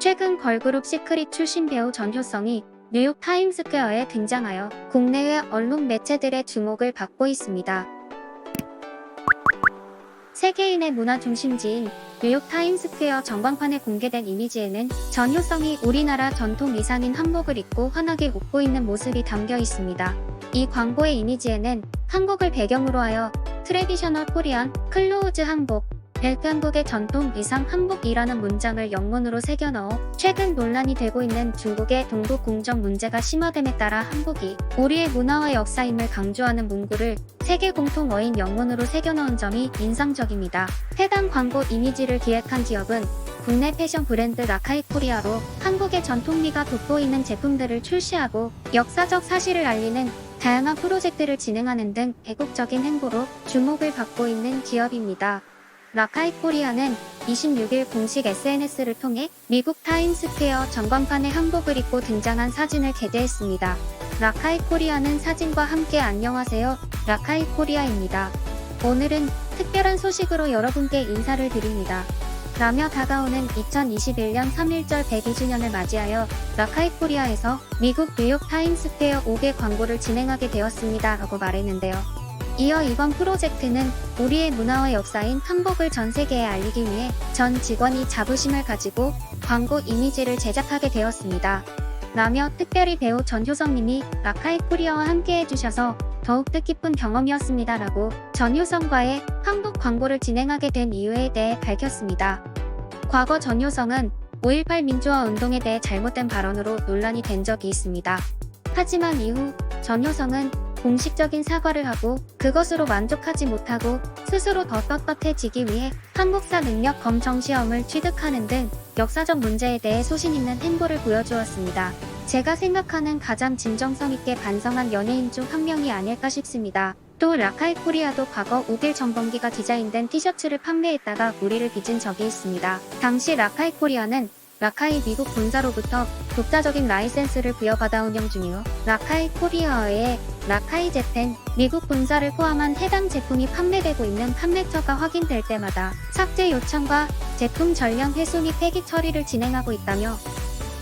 최근 걸그룹 시크릿 출신 배우 전효성이 뉴욕 타임스퀘어에 등장하여 국내외 언론 매체들의 주목을 받고 있습니다. 세계인의 문화 중심지인 뉴욕 타임스퀘어 전광판에 공개된 이미지에는 전효성이 우리나라 전통 의상인 한복을 입고 환하게 웃고 있는 모습이 담겨 있습니다. 이 광고의 이미지에는 한국을 배경으로 하여 트레디셔널 코리안 클로우즈 한복, 한국의 전통 의상 한복이라는 문장을 영문으로 새겨 넣어 최근 논란이 되고 있는 중국의 동북 공정 문제가 심화됨에 따라 한복이 우리의 문화와 역사임을 강조하는 문구를 세계 공통어인 영문으로 새겨 넣은 점이 인상적입니다. 해당 광고 이미지를 기획한 기업은 국내 패션 브랜드 라카이 코리아로 한국의 전통미가 돋보이는 제품들을 출시하고 역사적 사실을 알리는 다양한 프로젝트를 진행하는 등 애국적인 행보로 주목을 받고 있는 기업입니다. 라카이 코리아는 26일 공식 SNS를 통해 미국 타임스퀘어 전광판에 한복을 입고 등장한 사진을 게재했습니다. 라카이 코리아는 사진과 함께 안녕하세요, 라카이 코리아입니다. 오늘은 특별한 소식으로 여러분께 인사를 드립니다. 라며 다가오는 2021년 3.1절 102주년을 맞이하여 라카이 코리아에서 미국 뉴욕 타임스퀘어 5개 광고를 진행하게 되었습니다. 라고 말했는데요. 이어 이번 프로젝트는 우리의 문화와 역사인 한복을 전 세계에 알리기 위해 전 직원이 자부심을 가지고 광고 이미지를 제작하게 되었습니다. 라며 특별히 배우 전효성님이 라카이 코리아와 함께 해주셔서 더욱 뜻깊은 경험이었습니다. 라고 전효성과의 한복 광고를 진행하게 된 이유에 대해 밝혔습니다. 과거 전효성은 5.18 민주화 운동에 대해 잘못된 발언으로 논란이 된 적이 있습니다. 하지만 이후 전효성은 공식적인 사과를 하고 그것으로 만족하지 못하고 스스로 더 떳떳해지기 위해 한국사 능력 검정 시험을 취득하는 등 역사적 문제에 대해 소신 있는 행보를 보여주었습니다. 제가 생각하는 가장 진정성 있게 반성한 연예인 중 한 명이 아닐까 싶습니다. 또 라카이 코리아도 과거 5길 전범기가 디자인된 티셔츠를 판매했다가 물의를 빚은 적이 있습니다. 당시 라카이 코리아는 라카이 미국 본사로부터 독자적인 라이센스를 부여받아 운영 중이요. 라카이 코리아의 라카이 재팬 미국 본사를 포함한 해당 제품이 판매되고 있는 판매처가 확인될 때마다 삭제 요청과 제품 전량 회수 및 폐기 처리를 진행하고 있다며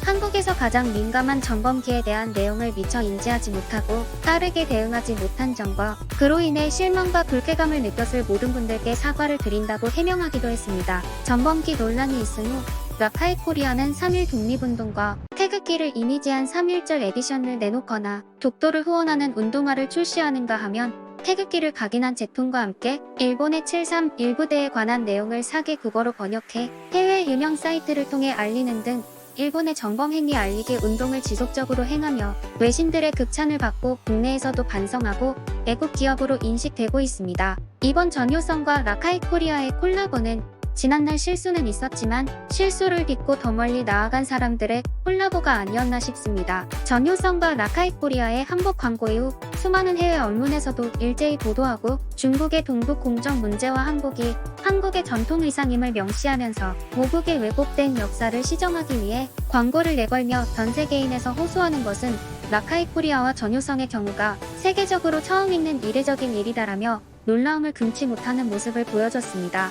한국에서 가장 민감한 전범기에 대한 내용을 미처 인지하지 못하고 빠르게 대응하지 못한 점과 그로 인해 실망과 불쾌감을 느꼈을 모든 분들께 사과를 드린다고 해명하기도 했습니다. 전범기 논란이 있은 후 라카이 코리아는 3.1 독립운동과 태극기를 이미지한 3.1절 에디션을 내놓거나 독도를 후원하는 운동화를 출시하는가 하면 태극기를 각인한 제품과 함께 일본의 7.3 일부대에 관한 내용을 4개 국어로 번역해 해외 유명 사이트를 통해 알리는 등 일본의 전범 행위 알리기 운동을 지속적으로 행하며 외신들의 극찬을 받고 국내에서도 반성하고 애국 기업으로 인식되고 있습니다. 이번 전효성과 라카이 코리아의 콜라보는 지난날 실수는 있었지만 실수를 딛고 더 멀리 나아간 사람들의 콜라보가 아니었나 싶습니다. 전효성과 라카이 코리아의 한복 광고 이후 수많은 해외 언론에서도 일제히 보도하고 중국의 동북 공정 문제와 한복이 한국의 전통 의상임을 명시하면서 모국의 왜곡된 역사를 시정하기 위해 광고를 내걸며 전 세계인에서 호소하는 것은 라카이 코리아와 전효성의 경우가 세계적으로 처음 있는 이례적인 일이다라며 놀라움을 금치 못하는 모습을 보여줬습니다.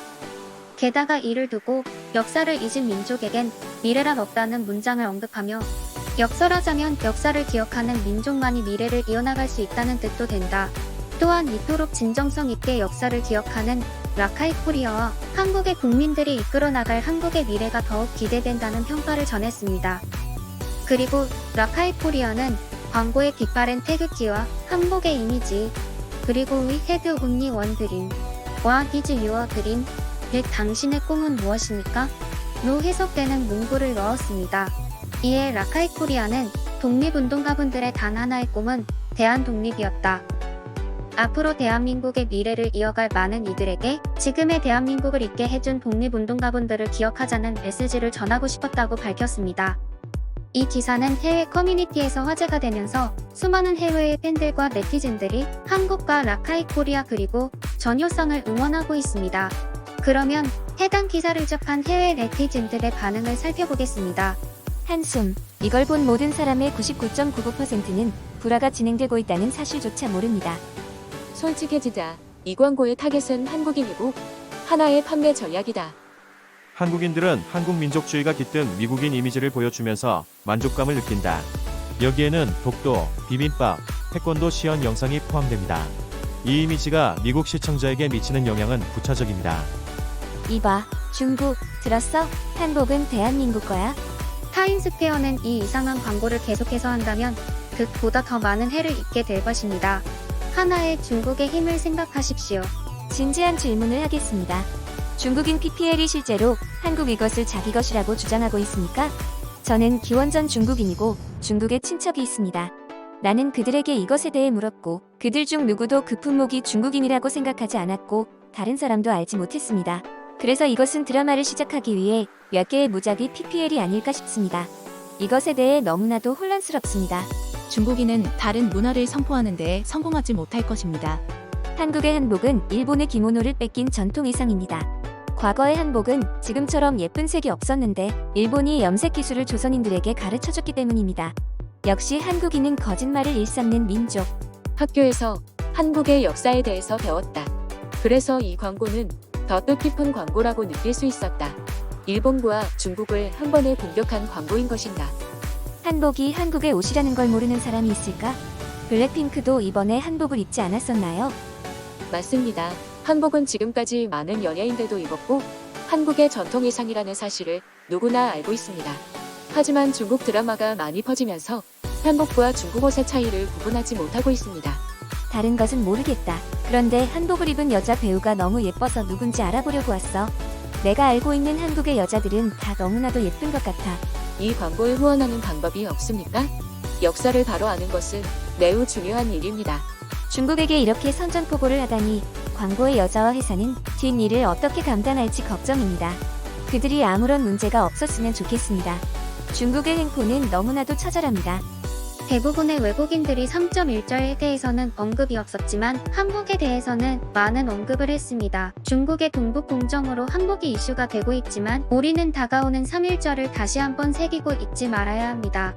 게다가 이를 두고 역사를 잊은 민족에겐 미래란 없다는 문장을 언급하며 역설하자면 역사를 기억하는 민족만이 미래를 이어나갈 수 있다는 뜻도 된다. 또한 이토록 진정성 있게 역사를 기억하는 라카이 코리아와 한국의 국민들이 이끌어 나갈 한국의 미래가 더욱 기대된다는 평가를 전했습니다. 그리고 라카이 코리아는 광고의 빛바랜 태극기와 한복의 이미지 그리고 We had only one dream What is your dream? 당신의 꿈은 무엇입니까? 로 해석되는 문구를 넣었습니다. 이에 라카이 코리아는 독립운동가분들의 단 하나의 꿈은 대한독립이었다. 앞으로 대한민국의 미래를 이어갈 많은 이들에게 지금의 대한민국을 있게 해준 독립운동가분들을 기억하자는 메시지를 전하고 싶었다고 밝혔습니다. 이 기사는 해외 커뮤니티에서 화제가 되면서 수많은 해외의 팬들과 네티즌들이 한국과 라카이 코리아 그리고 전효성을 응원하고 있습니다. 그러면 해당 기사를 접한 해외 네티즌들의 반응을 살펴보겠습니다. 한숨. 이걸 본 모든 사람의 99.99%는 불화가 진행되고 있다는 사실조차 모릅니다. 솔직해지자. 이 광고의 타겟은 한국인이고 하나의 판매 전략이다. 한국인들은 한국 민족주의가 깃든 미국인 이미지를 보여주면서 만족감을 느낀다. 여기에는 독도, 비빔밥, 태권도 시연 영상이 포함됩니다. 이 이미지가 미국 시청자에게 미치는 영향은 부차적입니다. 이봐, 중국, 들었어? 한복은 대한민국 거야? 타임스퀘어는 이 이상한 광고를 계속해서 한다면 극보다 더 많은 해를 입게 될 것입니다. 하나의 중국의 힘을 생각하십시오. 진지한 질문을 하겠습니다. 중국인 PPL이 실제로 한국 이것을 자기 것이라고 주장하고 있습니까? 저는 기원전 중국인이고 중국에 친척이 있습니다. 나는 그들에게 이것에 대해 물었고 그들 중 누구도 그 품목이 중국인이라고 생각하지 않았고 다른 사람도 알지 못했습니다. 그래서 이것은 드라마를 시작하기 위해 몇 개의 무작위 PPL이 아닐까 싶습니다. 이것에 대해 너무나도 혼란스럽습니다. 중국인은 다른 문화를 선포하는 데 성공하지 못할 것입니다. 한국의 한복은 일본의 기모노를 뺏긴 전통 의상입니다. 과거의 한복은 지금처럼 예쁜 색이 없었는데 일본이 염색 기술을 조선인들에게 가르쳐줬기 때문입니다. 역시 한국인은 거짓말을 일삼는 민족. 학교에서 한국의 역사에 대해서 배웠다. 그래서 이 광고는 더 뜻깊은 광고라고 느낄 수 있었다. 일본과 중국을 한 번에 공격한 광고인 것인가. 한복이 한국의 옷이라는 걸 모르는 사람이 있을까? 블랙핑크도 이번에 한복을 입지 않았었나요? 맞습니다. 한복은 지금까지 많은 연예인들도 입었고 한국의 전통 의상이라는 사실을 누구나 알고 있습니다. 하지만 중국 드라마가 많이 퍼지면서 한복과 중국 옷의 차이를 구분하지 못하고 있습니다. 다른 것은 모르겠다. 그런데 한복을 입은 여자 배우가 너무 예뻐서 누군지 알아보려고 왔어. 내가 알고 있는 한국의 여자들은 다 너무나도 예쁜 것 같아. 이 광고를 후원하는 방법이 없습니까? 역사를 바로 아는 것은 매우 중요한 일입니다. 중국에게 이렇게 선전포고를 하다니 광고의 여자와 회사는 뒷일을 어떻게 감당할지 걱정입니다. 그들이 아무런 문제가 없었으면 좋겠습니다. 중국의 횡포는 너무나도 처절합니다. 대부분의 외국인들이 3.1절에 대해서는 언급이 없었지만 한복에 대해서는 많은 언급을 했습니다. 중국의 동북 공정으로 한복이 이슈가 되고 있지만 우리는 다가오는 3.1절을 다시 한번 새기고 잊지 말아야 합니다.